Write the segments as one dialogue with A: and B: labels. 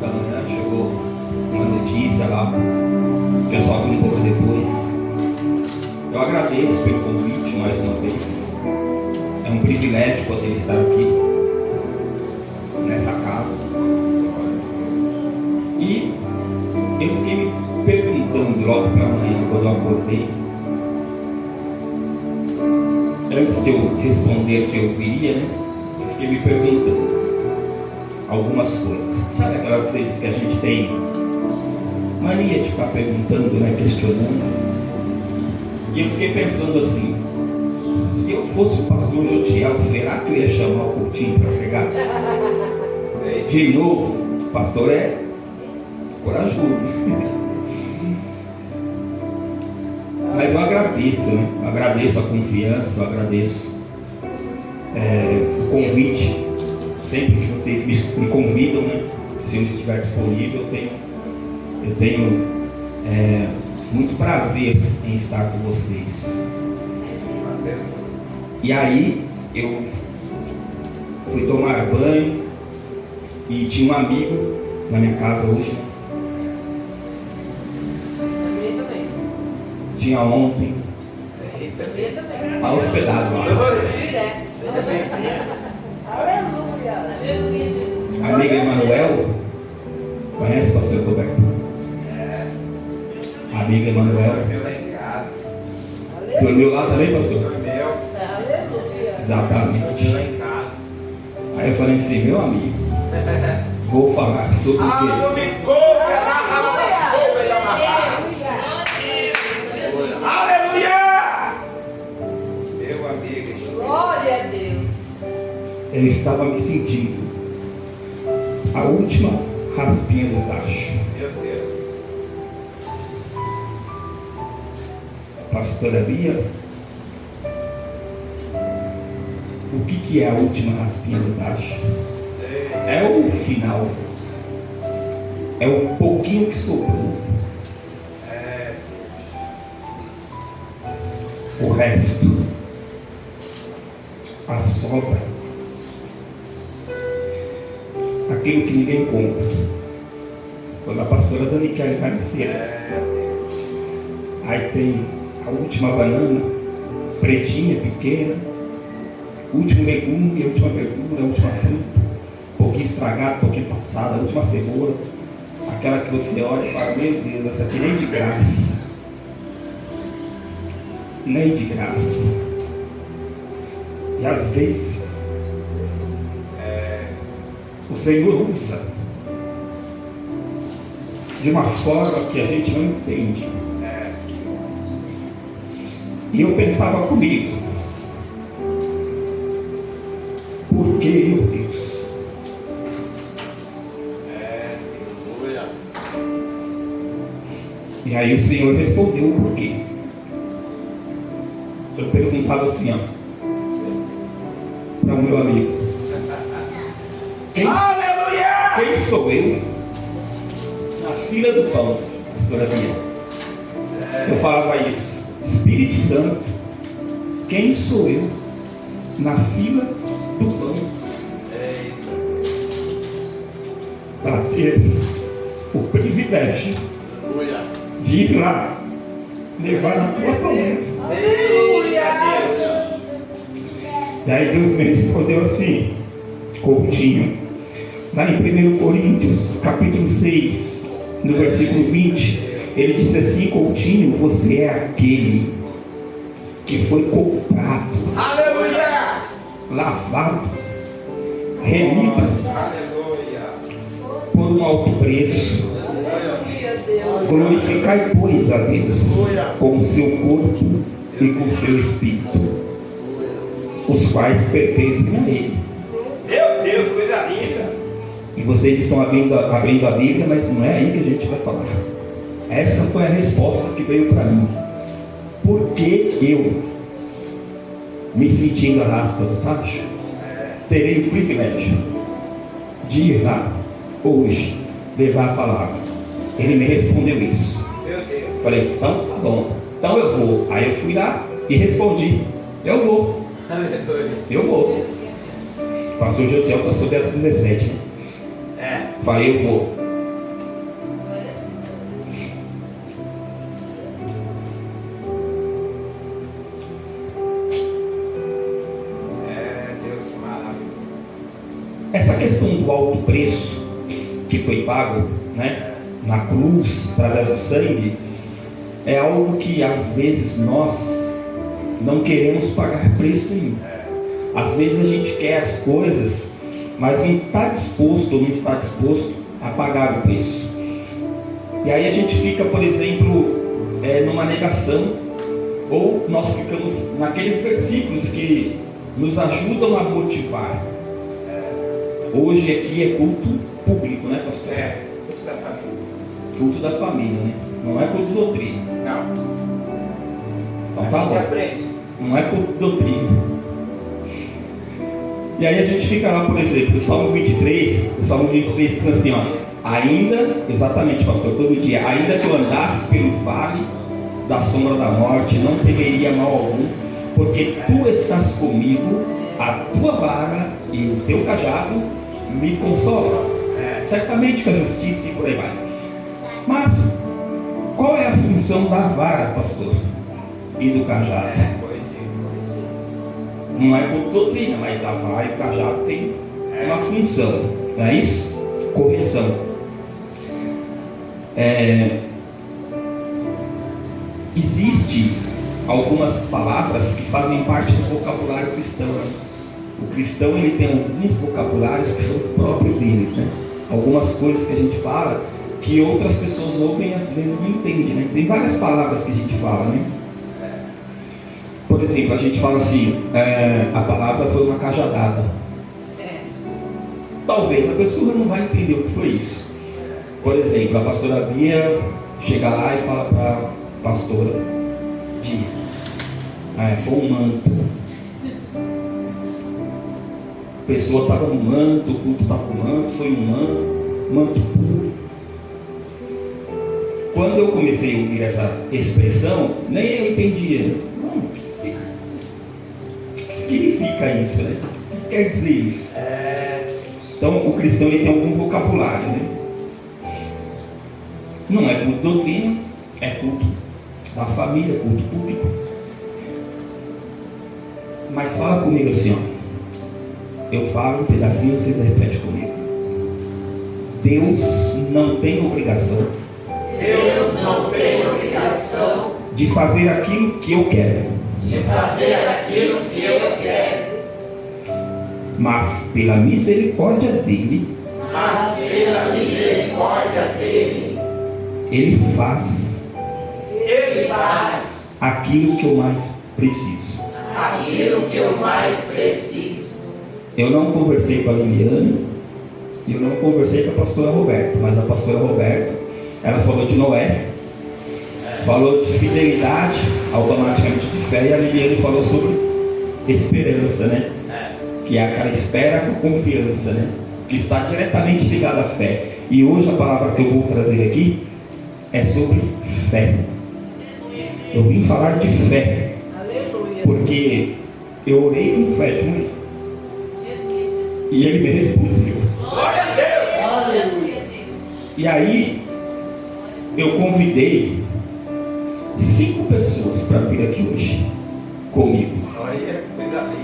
A: da manhã, chegou uma notícia lá, eu só vi um pouco depois. Eu agradeço pelo convite mais uma vez. É um privilégio poder estar aqui, nessa casa. E eu fiquei me perguntando logo pela manhã, quando eu acordei, antes de eu responder o que eu queria, né? Eu fiquei me perguntando algumas coisas. Sabe aquelas vezes que a gente tem mania de ficar perguntando, né? Questionando. E eu fiquei pensando assim: se eu fosse o pastor Jotiel, será que eu ia chamar o Coutinho para pregar? De novo, o pastor é corajoso. Mas eu agradeço, né? Eu agradeço a confiança, eu agradeço o convite. Sempre que vocês me convidam, né? Se eu estiver disponível, eu tenho muito prazer em estar com vocês. E aí eu fui tomar banho e tinha um amigo na minha casa hoje. Tinha ontem. Hospedado lá. A amiga Emanuel. Conhece o pastor Roberto? A amiga Emanuel. Dormiu lá também, pastor? Exatamente. Aí eu falei assim: meu amigo, vou falar sobre o quê? Eu estava me sentindo a última raspinha do tacho.
B: Meu Deus.
A: Pastora Bia, o que é a última raspinha do tacho? É o final. É o pouquinho que sobrou. O resto, a sobra, aquilo que ninguém compra. Quando a pastora Zaniquele vai na feira, aí tem a última banana, pretinha, pequena, o último legume, a última verdura, a última fruta, um pouquinho estragada, um pouquinho passada, a última cebola, aquela que você olha e fala: meu Deus, essa aqui nem de graça. Nem de graça. E às vezes o Senhor usa de uma forma que a gente não entende. E eu pensava comigo: por que, meu Deus? E aí o Senhor respondeu o porquê. Eu perguntava assim, ó, para o meu amigo: quem sou eu na fila do pão, pastora Bia? Eu falava isso: Espírito Santo, quem sou eu na fila do pão para ter o privilégio de ir lá levar a tua palavra? E aí Deus me respondeu assim: Coutinho, lá em 1 Coríntios capítulo 6, no versículo 20, ele diz assim: Coutinho, você é aquele que foi comprado,
B: Aleluia,
A: lavado, remido,
B: aleluia,
A: por um alto preço. Glorificai, pois, a Deus com o seu corpo e com o seu espírito, os quais pertencem a Ele.
B: meu Deus, coisa linda.
A: E vocês estão abrindo a Bíblia, mas não é aí que a gente vai falar. Essa foi a resposta que veio para mim. Porque eu, me sentindo a raspa do tacho, terei o privilégio de ir lá hoje levar a palavra. Ele me respondeu isso.
B: Meu Deus.
A: Falei: então tá bom, então eu vou. Aí eu fui lá e respondi: eu vou.
B: Aleluia.
A: Eu vou. Pastor Jotiel só soube às 17, né? Falei: eu vou. foi pago, né, na cruz, através do sangue, é algo que às vezes nós não queremos pagar preço nenhum. Às vezes a gente quer as coisas, mas não está disposto ou não está disposto a pagar o preço. E aí a gente fica, por exemplo, numa negação, ou nós ficamos naqueles versículos que nos ajudam a motivar. Hoje aqui é culto público, né, pastor?
B: Culto da família.
A: Culto da família, né? Não é culto doutrina.
B: Não.
A: Então
B: A
A: tá
B: gente
A: bom.
B: aprende.
A: Não é culto doutrina. E aí a gente fica lá, por exemplo, o Salmo 23 diz assim, ó, ainda, exatamente, pastor, todo dia, ainda que eu andasse pelo vale da sombra da morte, não temeria mal algum, porque tu estás comigo, a tua vara e o teu cajado me consolam. Certamente com a justiça e por aí vai. Mas qual é a função da vara, pastor, e do cajado? Não é por doutrina, mas a vara e o cajado tem uma função, não é isso? Correção. Existem algumas palavras que fazem parte do vocabulário cristão. O cristão, ele tem alguns vocabulários que são próprios deles, né? Algumas coisas que a gente fala que outras pessoas ouvem e às vezes não entendem, né? Tem várias palavras que a gente fala, né? Por exemplo, a gente fala assim, a palavra foi uma cajadada. Talvez a pessoa não vai entender o que foi isso. Por exemplo, a pastora Bia chega lá e fala para a pastora Bia, foi um manto. A pessoa estava no manto, o culto estava com manto, foi um manto puro. Quando eu comecei a ouvir essa expressão, nem eu entendia. O que significa isso, né? O que quer dizer isso? Então, o cristão, ele tem algum vocabulário, né? Não é culto doutrina, é culto da família, culto público. Mas fala comigo assim, ó. Eu falo um pedacinho, vocês repetem comigo. Deus não tem obrigação.
C: Deus não tem obrigação
A: de fazer aquilo que eu quero. Mas pela misericórdia dele, ele faz aquilo que eu mais preciso. Eu não conversei com a Liliane, eu não conversei com a pastora Roberta, mas a pastora Roberta, ela falou de Noé, falou de fidelidade, automaticamente de fé, e a Liliane falou sobre esperança, né? Que é aquela espera com confiança, né? Que está diretamente ligada à fé. E hoje a palavra que eu vou trazer aqui é sobre fé. Eu vim falar de fé, porque eu orei com fé de manhã e ele me respondeu.
B: Glória a Deus!
A: E aí eu convidei 5 pessoas para vir aqui hoje comigo.
B: Olha, coisa linda.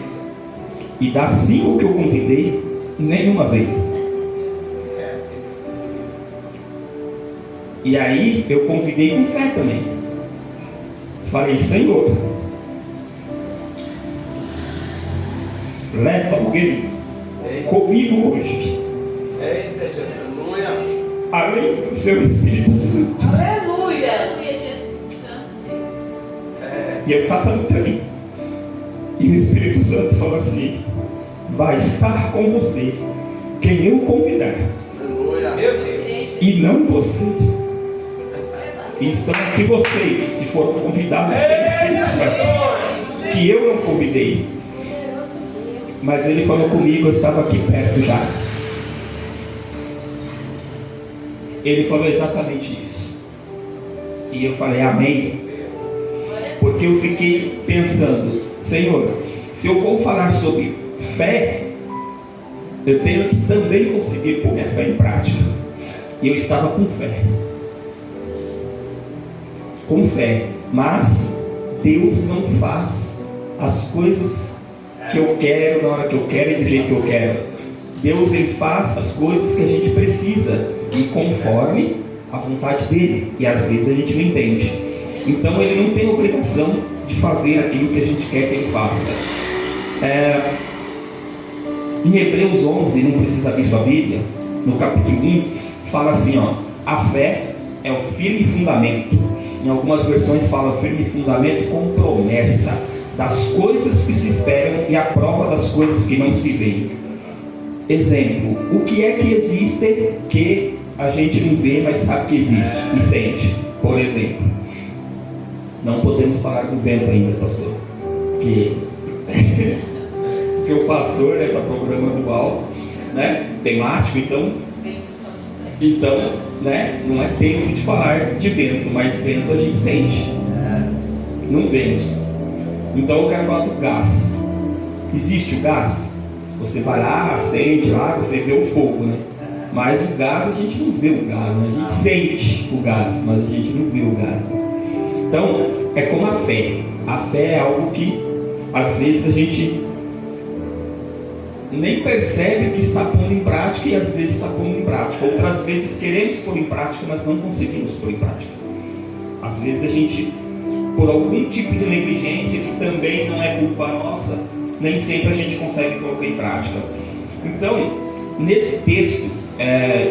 A: E das 5 que eu convidei, nenhuma veio. E aí eu convidei com fé também. Falei, Senhor, leva alguém comigo hoje.
B: Eita, Jesus.
A: Além do seu Espírito Santo.
C: Aleluia!
A: E eu estava no trem. E o Espírito Santo falou assim: vai estar com você quem eu convidar.
B: Meu Deus.
A: E não você. E estão aqui vocês que foram convidados pelo Espírito Santo, que eu não convidei. Mas ele falou comigo, eu estava aqui perto já. Ele falou exatamente isso. E eu falei, amém. Porque eu fiquei pensando, Senhor, se eu for falar sobre fé, eu tenho que também conseguir pôr minha fé em prática. E eu estava com fé. Com fé. Mas Deus não faz as coisas que eu quero, na hora que eu quero e do jeito que eu quero. Deus ele faz as coisas que a gente precisa e conforme a vontade dele, e às vezes a gente não entende. Então ele não tem obrigação de fazer aquilo que a gente quer que ele faça. Em Hebreus 11, não precisa abrir sua Bíblia, no capítulo 1 fala assim, ó: a fé é o firme fundamento. Em algumas versões fala firme fundamento com promessa das coisas que se esperam e a prova das coisas que não se veem. Exemplo: o que é que existe que a gente não vê, mas sabe que existe e sente? Por exemplo, não podemos falar do vento ainda, pastor, porque o pastor está programando algo, né, temático, então, né, não é tempo de falar de vento, mas vento a gente sente, não vemos. Então eu quero falar do gás. Existe o gás? Você vai lá, acende lá, você vê o fogo, né? Mas o gás, a gente não vê o gás, né? A gente sente o gás, mas a gente não vê o gás, né? Então, é como a fé. A fé é algo que às vezes a gente nem percebe que está pondo em prática, e às vezes está pondo em prática. Outras vezes queremos pôr em prática, mas não conseguimos pôr em prática. Às vezes a gente, por algum tipo de negligência, que também não é culpa nossa, nem sempre a gente consegue colocar em prática. Então, nesse texto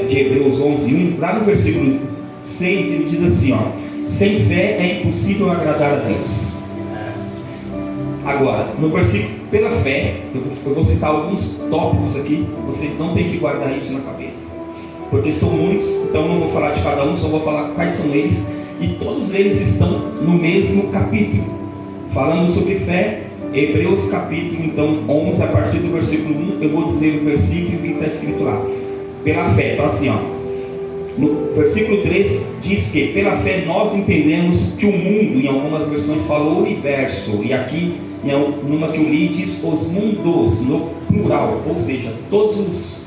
A: de Hebreus 11:1, lá no versículo 6, ele diz assim, ó: sem fé é impossível agradar a Deus. Agora, no versículo, pela fé, eu vou citar alguns tópicos aqui, vocês não têm que guardar isso na cabeça, porque são muitos, então não vou falar de cada um, só vou falar quais são eles, e todos eles estão no mesmo capítulo, falando sobre fé. Hebreus capítulo então 11, a partir do versículo 1, eu vou dizer o versículo que está escrito lá. Pela fé, então assim, ó, no versículo 3 diz que pela fé nós entendemos que o mundo, em algumas versões fala o universo, e aqui numa que eu li diz os mundos, no plural, ou seja, todos os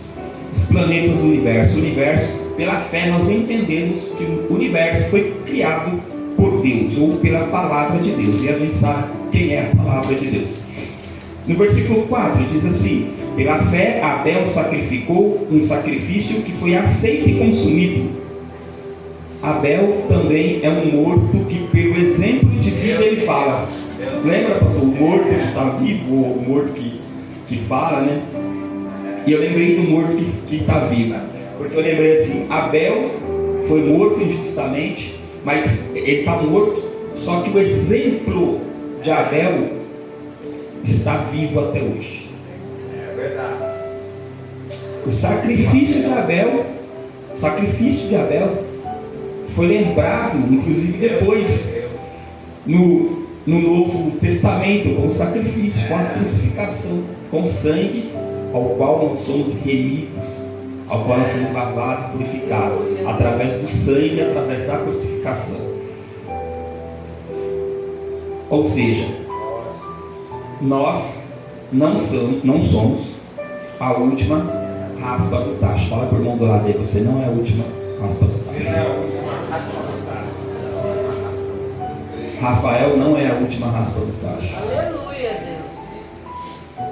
A: planetas do universo. O universo, pela fé nós entendemos que o universo foi criado por Deus, ou pela palavra de Deus, e a gente sabe quem é a palavra de Deus. No versículo 4 diz assim: pela fé Abel sacrificou um sacrifício que foi aceito e consumido. Abel também é um morto que, pelo exemplo de vida, ele fala. Lembra, pastor? O morto que está vivo, ou o morto que fala, né? E eu lembrei do morto que está vivo, porque eu lembrei assim: Abel foi morto injustamente, mas ele está morto, só que o exemplo de Abel está vivo até hoje.
B: É verdade.
A: O sacrifício de Abel foi lembrado, inclusive depois, no Novo Testamento, com o sacrifício, com a crucificação, com sangue, ao qual nós somos remidos, ao qual nós somos lavados, purificados, através do sangue, através da crucificação. Ou seja, nós não somos a última raspa do tacho. Fala para o irmão do lado aí: você não é a última raspa do tacho. Rafael não é a última raspa do tacho.
C: Aleluia, Deus.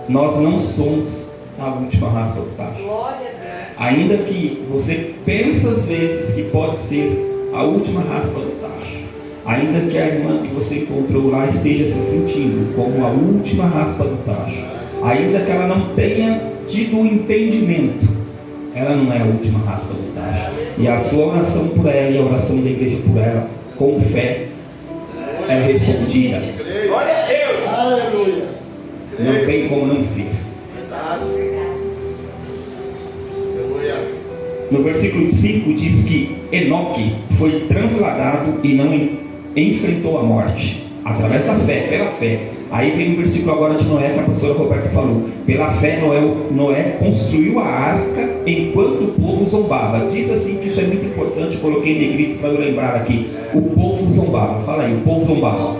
A: Nós não somos a última raspa do tacho.
C: Glória a Deus.
A: Ainda que você pense às vezes que pode ser a última raspa do tacho, ainda que a irmã que você encontrou lá esteja se sentindo como a última raspa do tacho, ainda que ela não tenha tido o entendimento, ela não é a última raspa do tacho. E a sua oração por ela e a oração da igreja por ela, com fé, é respondida.
B: Glória a Deus.
D: Aleluia.
A: Não tem como não ser. No versículo 5 diz que Enoque foi transladado e não enfrentou a morte, através da fé, pela fé. Aí vem o versículo agora de Noé, que a pastora Roberta falou. Pela fé Noé construiu a arca enquanto o povo zombava. Diz assim que isso é muito importante, coloquei em negrito para eu lembrar aqui. O povo zombava. Fala aí: o povo zombava.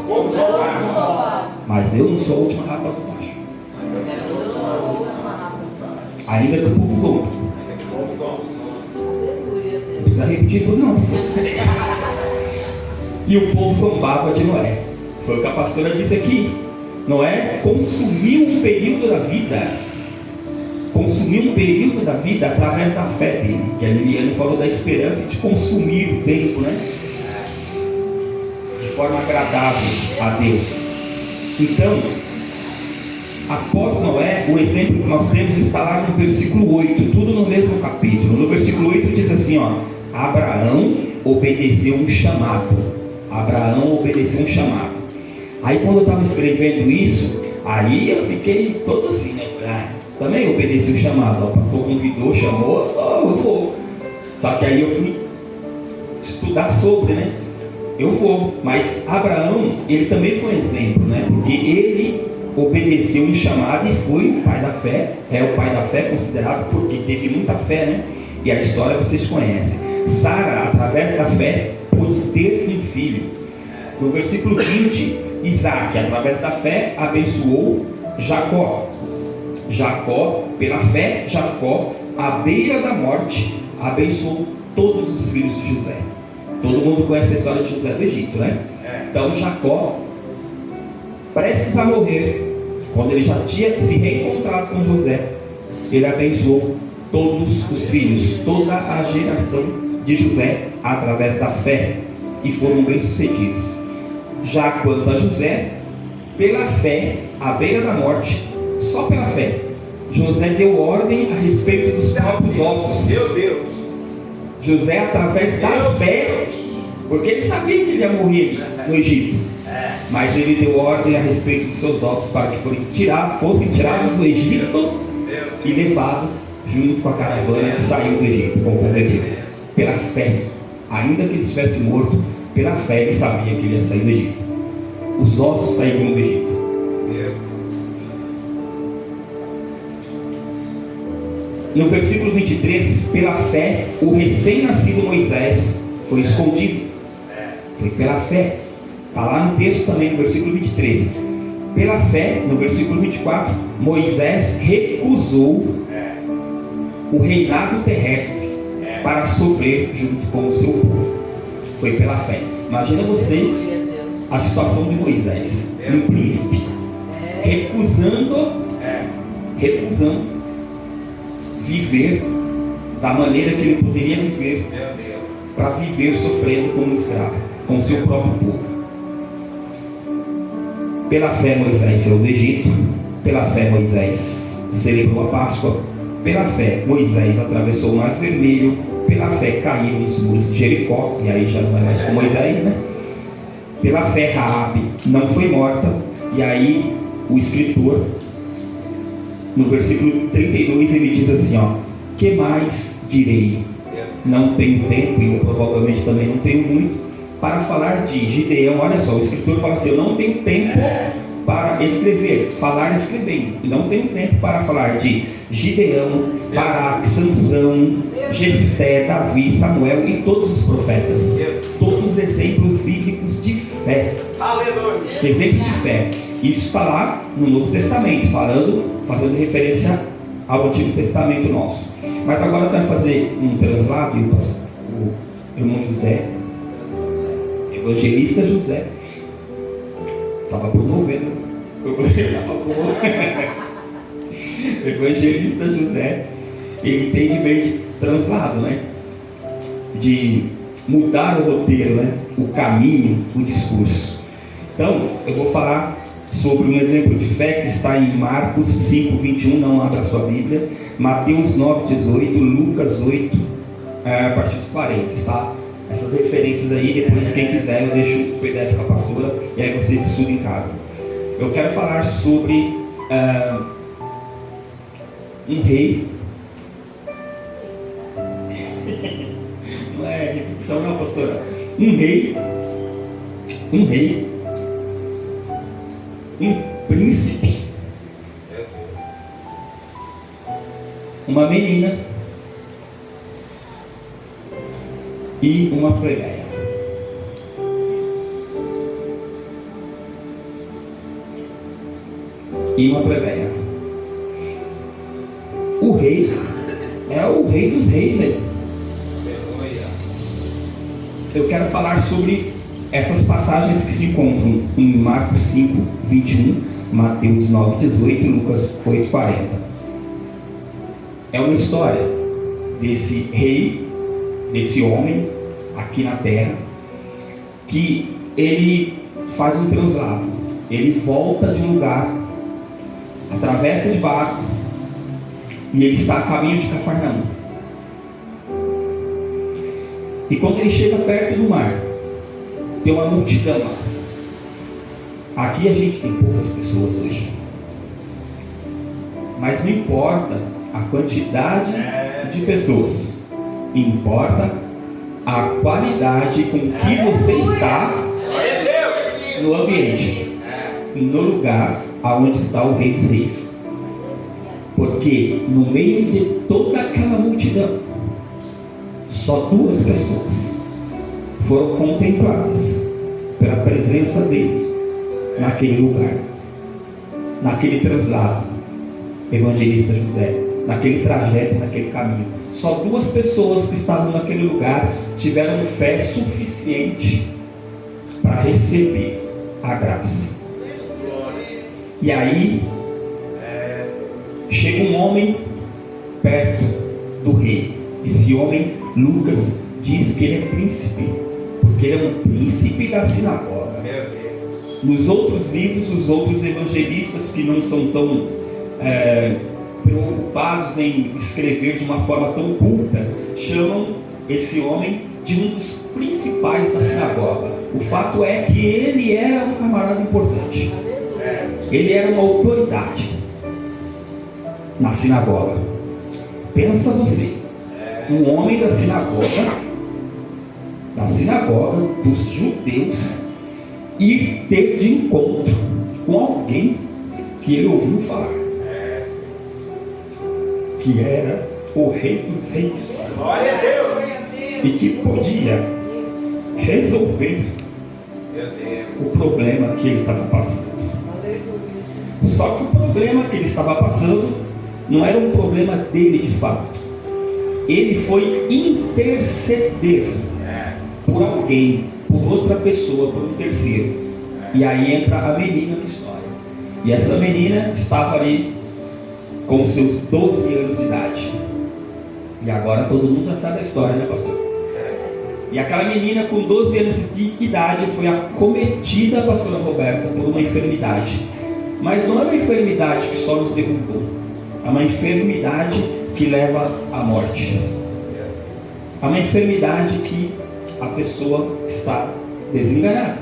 A: Mas eu não sou a última rapa do tacho. Ainda que o povo zomba. Não precisa repetir tudo não. E o povo zombava de Noé. Foi o que a pastora disse aqui. Noé consumiu um período da vida consumir um período da vida através da fé dele, que a Liliane falou da esperança de consumir o tempo, né? De forma agradável a Deus. Então, após Noé, o exemplo que nós temos está lá no versículo 8, tudo no mesmo capítulo. No versículo 8 diz assim, ó: Abraão obedeceu um chamado. Abraão obedeceu um chamado. Aí quando eu estava escrevendo isso, aí eu fiquei todo assim, né? Também obedeci o chamado. O pastor convidou, chamou, eu vou. Só que aí eu fui estudar sobre, né? Eu vou. Mas Abraão, ele também foi um exemplo, né? Porque ele obedeceu um chamado e foi o pai da fé. É o pai da fé considerado porque teve muita fé, né? E a história vocês conhecem. Sara, através da fé, pôde ter um filho. No versículo 20, Isaac, através da fé, abençoou Jacó. Jacó, pela fé, Jacó, à beira da morte, abençoou todos os filhos de José. Todo mundo conhece a história de José do Egito, né? Então Jacó, prestes a morrer, quando ele já tinha se reencontrado com José, ele abençoou todos os filhos, toda a geração de José, através da fé, e foram bem-sucedidos. Já quanto a José, pela fé, à beira da morte, só pela fé, José deu ordem a respeito dos próprios ossos.
B: Meu Deus!
A: José, através da fé, porque ele sabia que ele ia morrer no Egito, mas ele deu ordem a respeito dos seus ossos para que fossem tirados do Egito e levados junto com a caravana que saiu do Egito, como o hebreu. Pela fé, ainda que ele estivesse morto, pela fé ele sabia que ele ia sair do Egito. Os ossos saíram do Egito. No versículo 23, pela fé, o recém-nascido Moisés foi escondido. Foi pela fé. Está lá no texto também, no versículo 23. Pela fé, no versículo 24, Moisés recusou o reinado terrestre para sofrer junto com o seu povo. Foi pela fé. Imagina vocês a situação de Moisés, um príncipe, recusando viver da maneira que ele poderia viver, para viver sofrendo como escravo, com seu próprio povo. Pela fé Moisés saiu do Egito, pela fé Moisés celebrou a Páscoa, pela fé Moisés atravessou o Mar Vermelho, pela fé caíram os muros de Jericó, e aí já não é mais com Moisés, né? Pela fé Raabe não foi morta, e aí o escritor, no versículo 32, ele diz assim, ó: que mais direi? Não tenho tempo, e eu provavelmente também não tenho muito, para falar de Gideão. Olha só, o escritor fala assim: eu não tenho tempo para escrever, falar escrevendo, e não tenho tempo para falar de Gideão, Baraque, Sansão, Jefté, Davi, Samuel e todos os profetas. Todos exemplos bíblicos de fé.
B: Aleluia!
A: Exemplos de fé. Isso está lá no Novo Testamento, fazendo referência ao Antigo Testamento nosso. Mas agora eu quero fazer um translado, e o irmão José, evangelista José, estava promovendo, o evangelista José, ele entende bem de translado, né? De mudar o roteiro, né? O caminho, o discurso. Então, eu vou falar sobre um exemplo de fé que está em Marcos 5, 21, não abra a sua Bíblia, Mateus 9, 18, Lucas 8, a partir de 40, tá? Essas referências aí, depois quem quiser eu deixo o PDF com a pastora, e aí vocês estudam em casa. Eu quero falar sobre um rei. Não é repetição não, pastora. Um rei, um príncipe, uma menina e uma plebeia. O rei é o rei dos reis mesmo. Eu quero falar sobre essas passagens que se encontram em Marcos 5, 21, Mateus 9, 18 e Lucas 8, 40. é uma história desse rei, desse homem aqui na terra, que ele faz um translado. Ele volta de um lugar, atravessa de barco, e ele está a caminho de Cafarnaum. E quando ele chega perto do mar, tem uma multidão lá. Aqui a gente tem poucas pessoas hoje, mas não importa a quantidade de pessoas, importa a qualidade com que você está no ambiente, no lugar aonde está o Rei dos Reis. Porque no meio de toda aquela multidão, só 2 pessoas foram contempladas pela presença dele naquele lugar, naquele translado. Evangelista José, naquele trajeto, naquele caminho, só 2 pessoas que estavam naquele lugar tiveram fé suficiente para receber a graça. E aí chega um homem perto do rei. Esse homem, Lucas, diz que ele é príncipe, porque ele é um príncipe da sinagoga. Nos outros livros, os outros evangelistas que não são tão preocupados em escrever de uma forma tão culta, chamam esse homem de um dos principais da sinagoga. O fato é que ele era um camarada importante, ele era uma autoridade na sinagoga. Pensa você, um homem da sinagoga dos judeus, ir ter de encontro com alguém que ele ouviu falar, que era o Rei dos Reis,
B: Glória a Deus.
A: e que podia resolver o problema que ele estava passando. Só que o problema que ele estava passando não era um problema dele de fato. Ele foi interceder por alguém, por outra pessoa, por um terceiro. E aí entra a menina na história. E essa menina estava ali com seus 12 anos de idade. E agora todo mundo já sabe a história, né, pastor? E aquela menina com 12 anos de idade foi acometida, pastora Roberta, por uma enfermidade. Mas não é uma enfermidade que só nos derrubou, é uma enfermidade que leva à morte. É uma enfermidade que a pessoa está desenganada.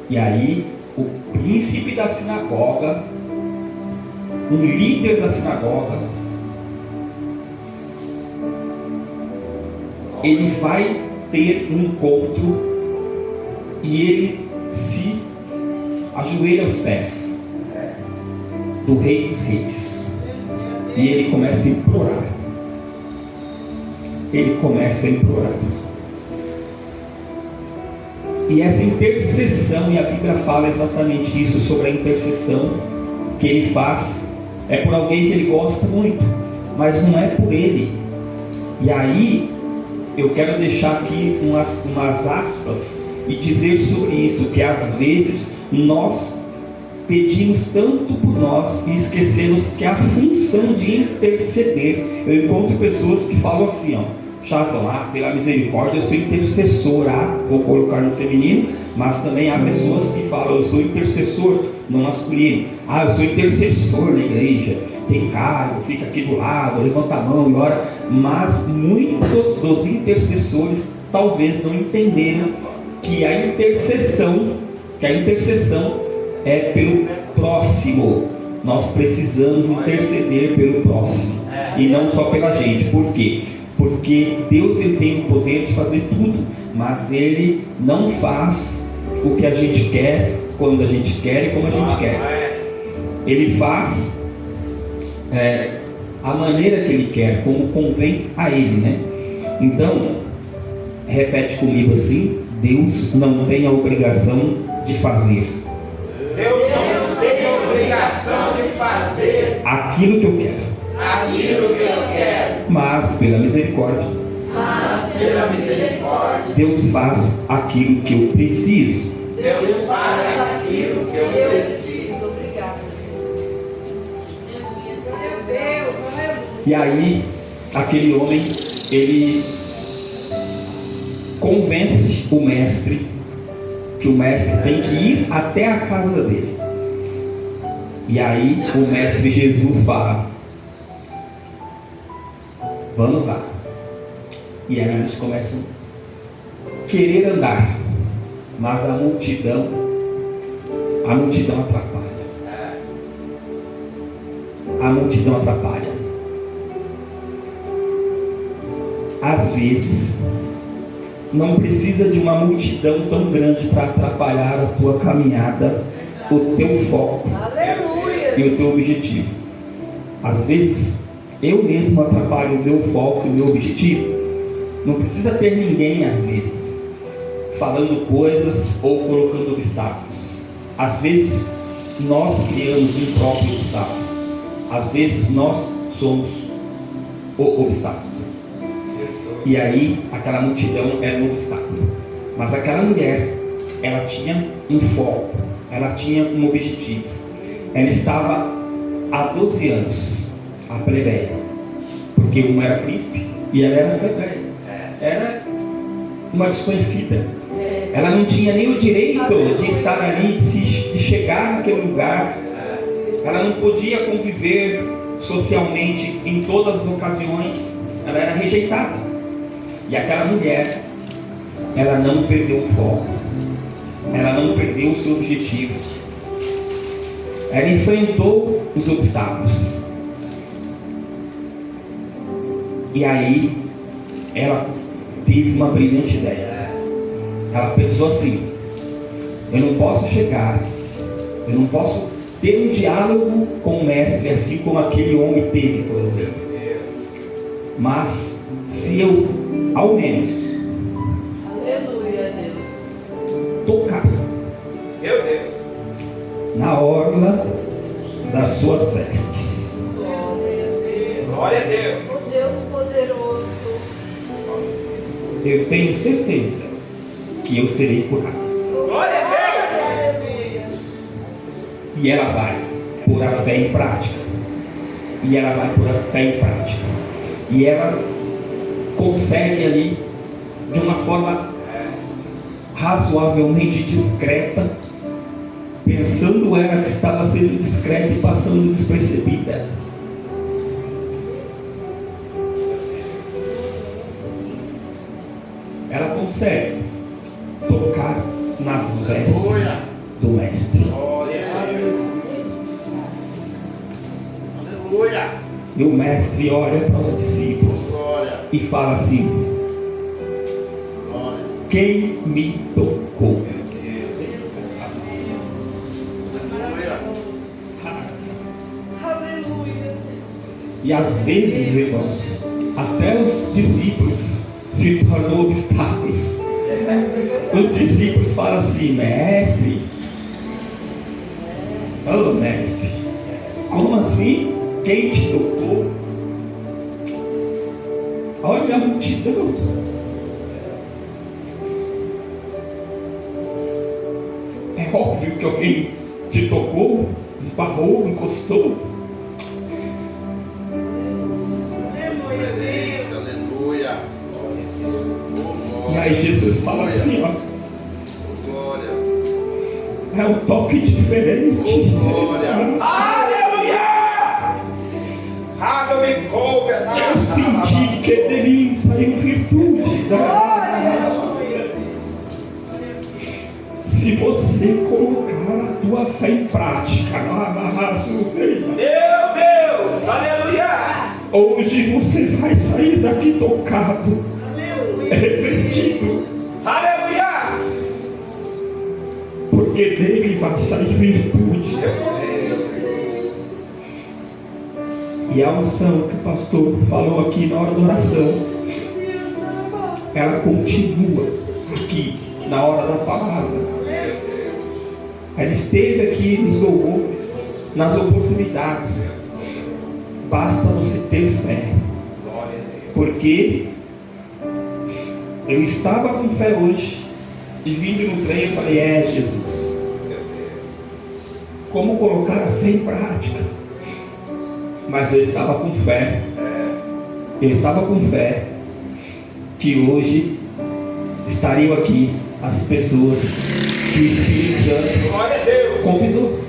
A: E aí o príncipe da sinagoga, um líder da sinagoga, ele vai ter um encontro e ele se ajoelha aos pés do Rei dos Reis e ele começa a implorar. E essa intercessão, e a Bíblia fala exatamente isso, sobre a intercessão que ele faz, é por alguém que ele gosta muito, mas não é por ele. E aí eu quero deixar aqui umas aspas e dizer sobre isso, que às vezes nós pedimos tanto por nós e esquecemos que a função de interceder. Eu encontro pessoas que falam assim, chato lá, pela misericórdia eu sou intercessor, vou colocar no feminino, mas também há pessoas que falam, eu sou intercessor no masculino, eu sou intercessor na igreja, tem cargo, fica aqui do lado, levanta a mão e ora. Mas muitos dos intercessores talvez não entenderam que a intercessão é pelo próximo. Nós precisamos interceder pelo próximo e não só pela gente. Por quê? Porque Deus, ele tem o poder de fazer tudo, mas Ele não faz o que a gente quer, quando a gente quer e como a gente quer. Ele faz a maneira que Ele quer, como convém a Ele, né? Então, repete comigo assim: Deus não tem a obrigação de fazer.
B: Deus não tem a obrigação de fazer
A: aquilo que eu quero. Mas pela misericórdia, Deus faz aquilo que eu preciso.
B: Deus faz aquilo que eu preciso.
C: Obrigada.
D: Meu Deus, aleluia.
A: E aí, aquele homem, ele convence o mestre que o mestre tem que ir até a casa dele. E aí, o mestre Jesus fala: vamos lá. E aí eles começam a querer andar, mas a multidão atrapalha. A multidão atrapalha. Às vezes, não precisa de uma multidão tão grande para atrapalhar a tua caminhada, o teu foco.
C: Aleluia.
A: E o teu objetivo. Às vezes, eu mesmo atrapalho o meu foco e o meu objetivo. Não precisa ter ninguém, às vezes, falando coisas ou colocando obstáculos. Às vezes, nós criamos um próprio obstáculo. Às vezes, nós somos o obstáculo. E aí, aquela multidão era um obstáculo. Mas aquela mulher, ela tinha um foco. Ela tinha um objetivo. Ela estava há 12 anos, a plebeia. Porque uma era príncipe e ela era plebeia. Era uma desconhecida. Ela não tinha nem o direito de estar ali, de chegar naquele lugar. Ela não podia conviver socialmente em todas as ocasiões. Ela era rejeitada. E aquela mulher, ela não perdeu o foco. Ela não perdeu o seu objetivo. Ela enfrentou os obstáculos. E aí, ela teve uma brilhante ideia. Ela pensou assim: eu não posso chegar, eu não posso ter um diálogo com o mestre assim como aquele homem teve, por exemplo. Mas se eu, ao menos,
C: Aleluia, Deus.
A: tocar
B: Meu Deus.
A: na orla das suas vestes,
B: Glória a Deus.
C: O Deus poderoso.
A: eu tenho certeza que eu serei curado.
B: Glória a Deus.
C: Aleluia.
A: E ela vai pôr a fé em prática. E ela vai pôr a fé em prática. E ela consegue ali, de uma forma razoavelmente discreta, pensando ela que estava sendo discreta e passando despercebida, ela consegue tocar nas vestes do mestre.
B: Glória a Deus. Aleluia.
A: E o mestre olha para os discípulos
B: Glória.
A: e fala assim:
B: Glória.
A: quem me tocou?
C: Aleluia.
A: E às vezes, irmãos, até os discípulos se tornam obstáculos. Os discípulos falam assim: mestre, oh mestre, como assim? Quem te tocou? Olha a multidão. É óbvio que alguém te tocou, esbarrou, encostou.
B: Aleluia.
A: E aí Jesus fala assim, ó,
B: Glória.
A: é um toque diferente.
B: Glória. Aleluia. Água me coube.
A: Eu senti que de mim saiu virtude. Se você colocar a tua fé em prática,
B: Meu Deus. Aleluia.
A: hoje você vai sair daqui tocado, revestido,
B: Aleluia.
A: porque dele vai sair virtude. E a unção que o pastor falou aqui na hora da oração, ela continua aqui na hora da palavra. Ela esteve aqui nos louvores, nas oportunidades. Basta você ter fé. Porque eu estava com fé hoje e vindo no trem eu falei: Jesus, como colocar a fé em prática? Mas eu estava com fé Eu estava com fé que hoje estariam aqui as pessoas que o Espírito Santo
B: Glória a Deus.
A: convidou.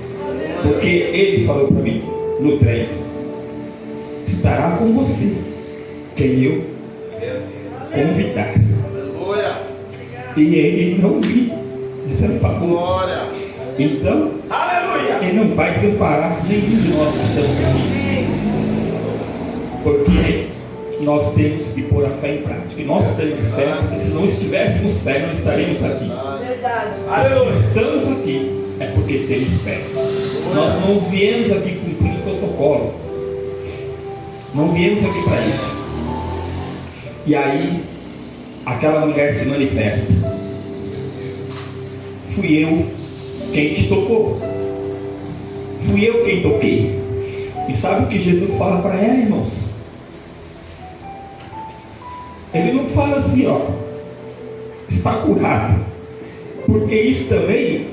A: Porque ele falou para mim no trem: estará com você quem eu convidar.
B: Aleluia.
A: E ele não me desamparou.
B: Glória.
A: Então,
B: Aleluia.
A: ele não vai desamparar nenhum de nós que estamos aqui. Porque nós temos que pôr a fé em prática. E nós temos fé, porque se não estivéssemos fé, não estaremos aqui.
C: Verdade.
B: Aleluia.
A: Se estamos aqui, é porque temos fé. Nós não viemos aqui cumprir o protocolo. Não viemos aqui para isso. E aí, aquela mulher se manifesta. Fui eu quem te tocou. Fui eu quem toquei. E sabe o que Jesus fala para ela, irmãos? Ele não fala assim, ó, está curado. Porque isso também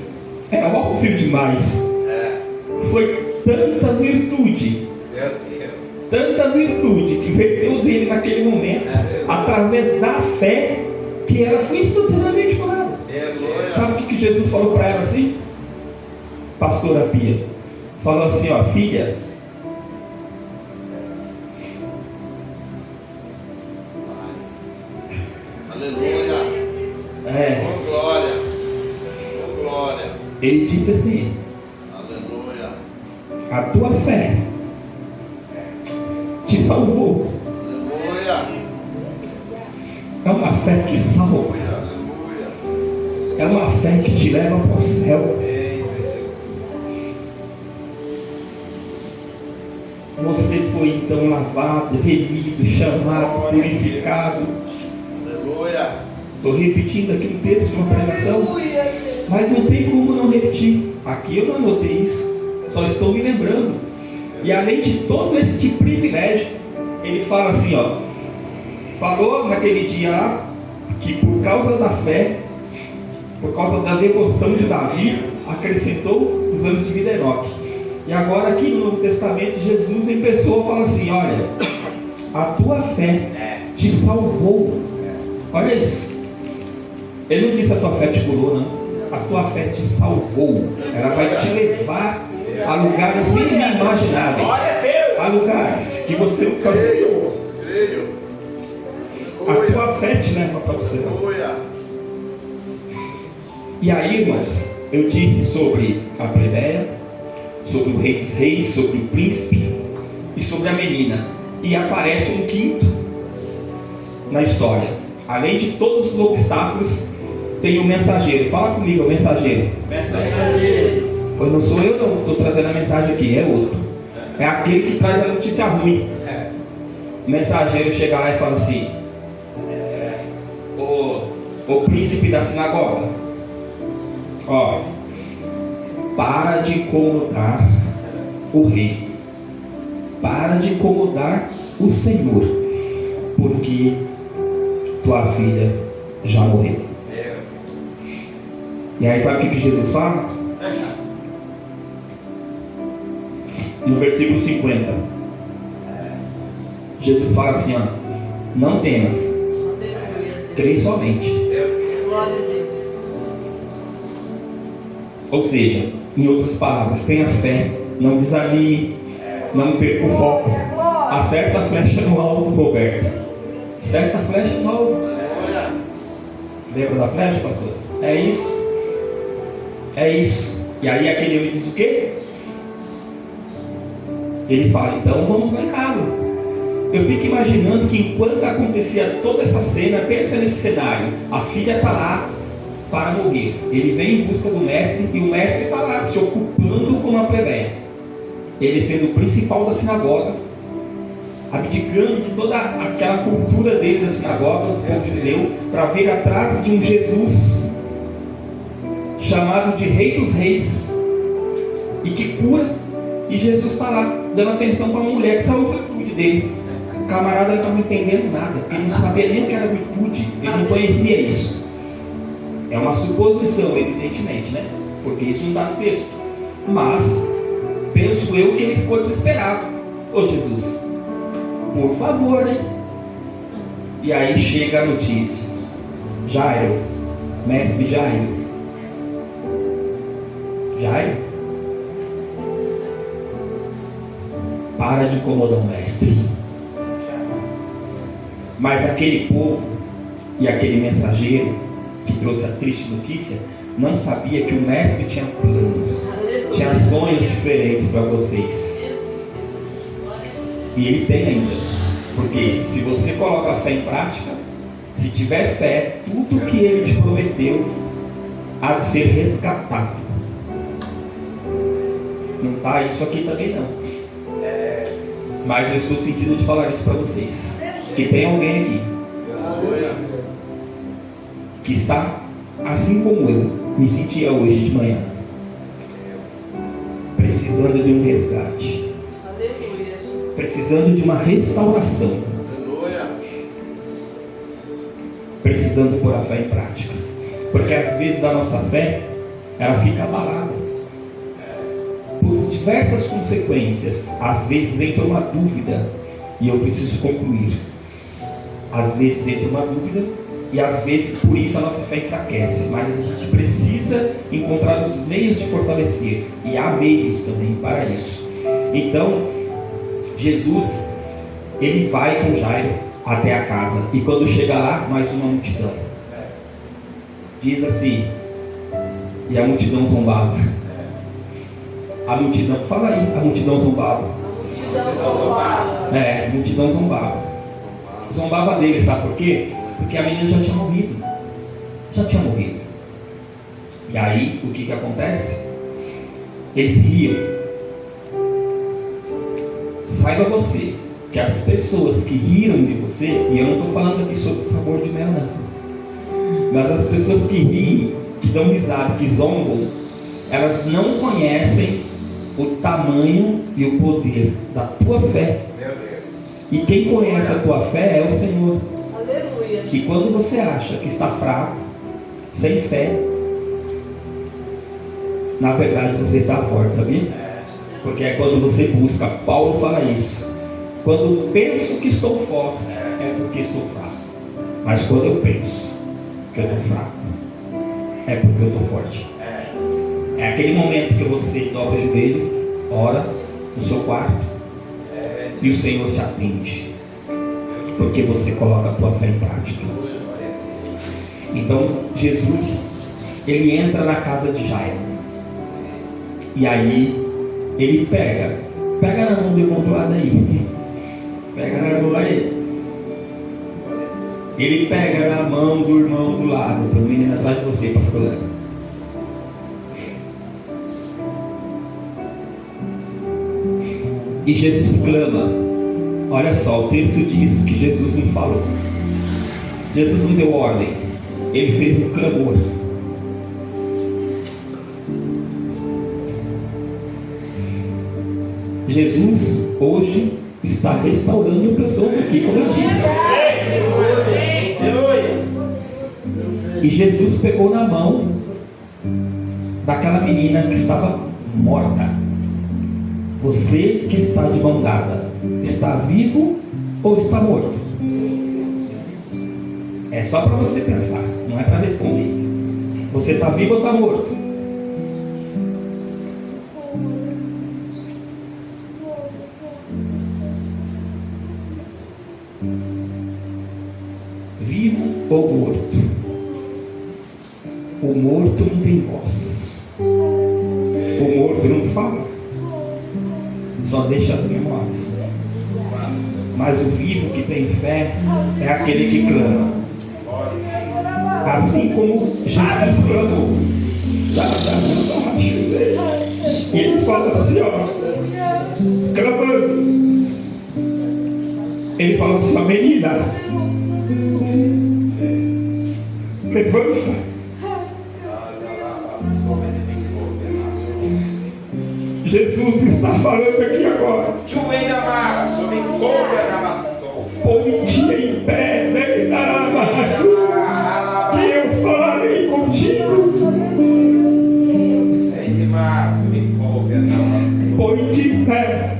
A: é óbvio demais. Foi tanta virtude, que verteu dele naquele momento, através da fé, que ela foi instantaneamente curada. Sabe o que Jesus falou para ela assim? Pastora Pia falou assim, ó, filha,
B: Aleluia. Oh, glória. Oh, glória.
A: ele disse assim:
B: Aleluia.
A: a tua fé te salvou.
B: Aleluia.
A: É uma fé que salva.
B: Aleluia.
A: É uma fé que te leva para o céu. Você foi então lavado, remido, chamado, purificado.
B: Aleluia.
A: Estou repetindo aqui um texto de uma pregação,
C: Aleluia, Deus.
A: mas não tem como não repetir. Aqui eu não anotei isso, só estou me lembrando. E além de todo esse privilégio, ele fala assim, ó, falou naquele dia lá, que por causa da fé, por causa da devoção de Davi, acrescentou os anos de vida a Enoque. E agora aqui no Novo Testamento, Jesus em pessoa fala assim, olha, a tua fé te salvou. Olha isso. Ele não disse a tua fé te curou, não. A tua fé te salvou. Ela vai te levar a lugares inimagináveis.
B: Glória a Deus.
A: Há lugares que você nunca sonhou.
B: Creio.
A: A tua fé te leva para o céu.
B: Aleluia.
A: E aí, irmãos, eu disse sobre a plebeia, sobre o rei dos reis, sobre o príncipe e sobre a menina. E aparece um quinto na história. Além de todos os obstáculos, tem o mensageiro. Fala comigo, o mensageiro.
B: Mensageiro.
A: Pois não sou eu, não. Estou trazendo a mensagem aqui, é outro. É aquele que traz a notícia ruim. O mensageiro chega lá e fala assim: o príncipe da sinagoga, ó, para de incomodar o rei, para de incomodar o Senhor, porque tua filha já morreu. E aí sabe o que Jesus fala? No versículo 50, Jesus fala assim, ó, não temas, crê somente.
C: Glória a Deus.
A: Ou seja, em outras palavras, tenha fé, não desanime, não perca o foco. Acerta a flecha no alvo, Roberto. Acerta a flecha no alvo. Lembra da flecha, pastor? É isso. É isso. E aí aquele homem diz o quê? Ele fala, então vamos lá em casa. Eu fico imaginando que enquanto acontecia toda essa cena, pensa nesse cenário, a filha está lá para morrer. Ele vem em busca do mestre e o mestre está lá se ocupando com uma plebeia. Ele sendo o principal da sinagoga, abdicando de toda aquela cultura dele da sinagoga, o povo judeu, para vir atrás de um Jesus chamado de Rei dos Reis e que cura. E Jesus está lá dando atenção para uma mulher que saiu a virtude dele. O camarada não estava entendendo nada, ele não sabia nem o que era virtude, ele não conhecia isso. É uma suposição, evidentemente, né? Porque isso não está no texto. Mas penso eu que ele ficou desesperado. Ô Jesus, por favor, né? E aí chega a notícia: Jairo, mestre Jairo, para de incomodar o mestre. Mas aquele povo e aquele mensageiro que trouxe a triste notícia não sabia que o mestre tinha planos, tinha sonhos diferentes para vocês. E ele tem ainda. Porque se você coloca a fé em prática, se tiver fé, tudo que ele te prometeu há de ser resgatado. Não está isso aqui também não. Mas eu estou sentindo de falar isso para vocês. Que tem alguém aqui que está assim como eu me sentia hoje de manhã, precisando de um resgate, precisando de uma restauração, precisando pôr a fé em prática. Porque às vezes a nossa fé, ela fica abalada por diversas consequências. Às vezes entra uma dúvida, e eu preciso concluir. Às vezes entra uma dúvida, e às vezes por isso a nossa fé enfraquece. Mas a gente precisa encontrar os meios de fortalecer, e há meios também para isso. Então Jesus, ele vai com Jairo até a casa, e quando chega lá, mais uma multidão. Diz assim: e a multidão zombava. A multidão, fala aí, a multidão zombava. A multidão zombava. Zombava dele, sabe por quê? Porque a menina já tinha morrido. E aí, o que acontece? Eles riam. Saiba você que as pessoas que riram de você, e eu não estou falando aqui sobre sabor de mel não, mas as pessoas que riem, que dão risada, que zombam, elas não conhecem o tamanho e o poder da tua fé. E quem conhece a tua fé é o Senhor.
C: Aleluia.
A: E quando você acha que está fraco, sem fé, na verdade você está forte, sabia? Porque é quando você busca. Paulo fala isso: quando penso que estou forte, é porque estou fraco. Mas quando eu penso que eu estou fraco, é porque eu estou forte. É aquele momento que você dobra o joelho, ora no seu quarto, e o Senhor te atende, porque você coloca a tua fé em prática. Então Jesus, ele entra na casa de Jairo, e aí ele pega na mão do irmão do lado aí. Ele pega na mão do irmão do lado. Tem um menino atrás de você, pastor Léo. E Jesus clama. Olha só, o texto diz que Jesus não falou. Jesus não deu ordem. Ele fez um clamor. Jesus hoje está restaurando pessoas aqui, como eu disse. E Jesus pegou na mão daquela menina que estava morta. Você que está de mão dada, está vivo ou está morto? É só para você pensar, não é para responder. Você está vivo ou está morto? Vivo ou morto? O morto não tem voz. O morto não fala. Só deixa as memórias. Mas o vivo que tem fé é aquele que clama. Assim como Jesus clamou. E ele fala assim, ó, clamando. Ele fala assim, ó, menina, levanta. Jesus está falando aqui agora. Põe-te em pé, que eu falarei contigo. Põe-te em pé.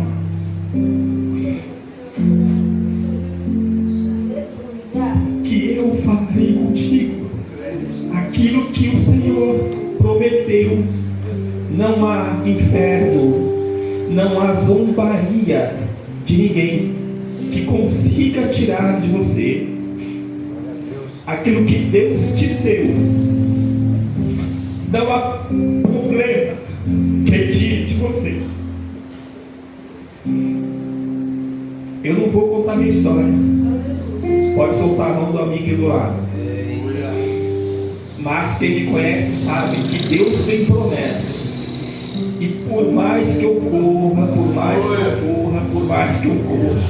A: aquilo que o Senhor prometeu. Não há inferno, não há zombaria de ninguém que consiga tirar de você aquilo que Deus te deu. Não há problema que tire de você. Eu não vou contar minha história. Pode soltar a mão do amigo e do lado. Mas quem me conhece sabe que Deus tem promessas. E por mais que eu corra, por mais que eu corra, por mais que eu corra,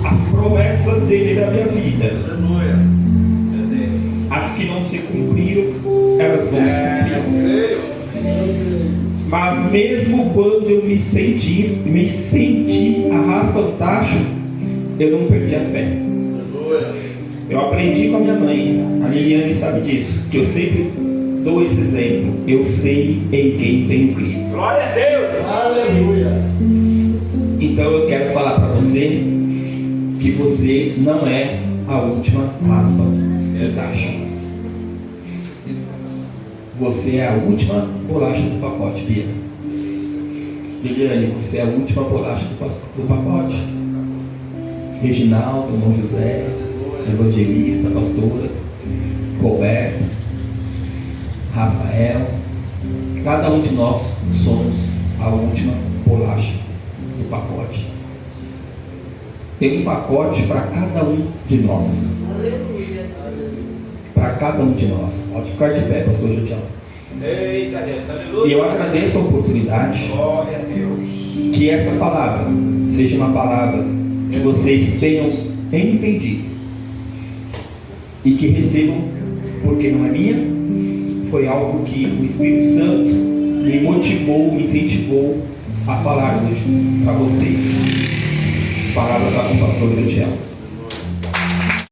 A: as promessas dele na minha vida, as que não se cumpriram, elas vão se cumprir. Mas mesmo quando eu me senti a raspa do tacho, eu não perdi a fé. Eu aprendi com a minha mãe, a Liliane sabe disso, que eu sempre dou esse exemplo. Eu sei em quem tenho crido.
B: Glória a Deus! Aleluia!
A: Então eu quero falar para você que você não é a última raspa do tacho. Você é a última bolacha do pacote, Bia. Liliane, você é a última bolacha do pacote. Reginaldo, irmão José, evangelista, pastora, Roberto, Rafael, cada um de nós somos a última bolacha do pacote. Tem um pacote para cada um de nós.
C: Aleluia.
A: Para cada um de nós. Pode ficar de pé, pastor Jutião.
B: Eita Deus, aleluia.
A: E eu agradeço a oportunidade.
B: Glória a Deus.
A: Que essa palavra seja uma palavra que vocês tenham entendido e que recebam, porque não é minha, foi algo que o Espírito Santo me motivou, me incentivou a falar hoje para vocês. Palavra da com o pastor Jutião.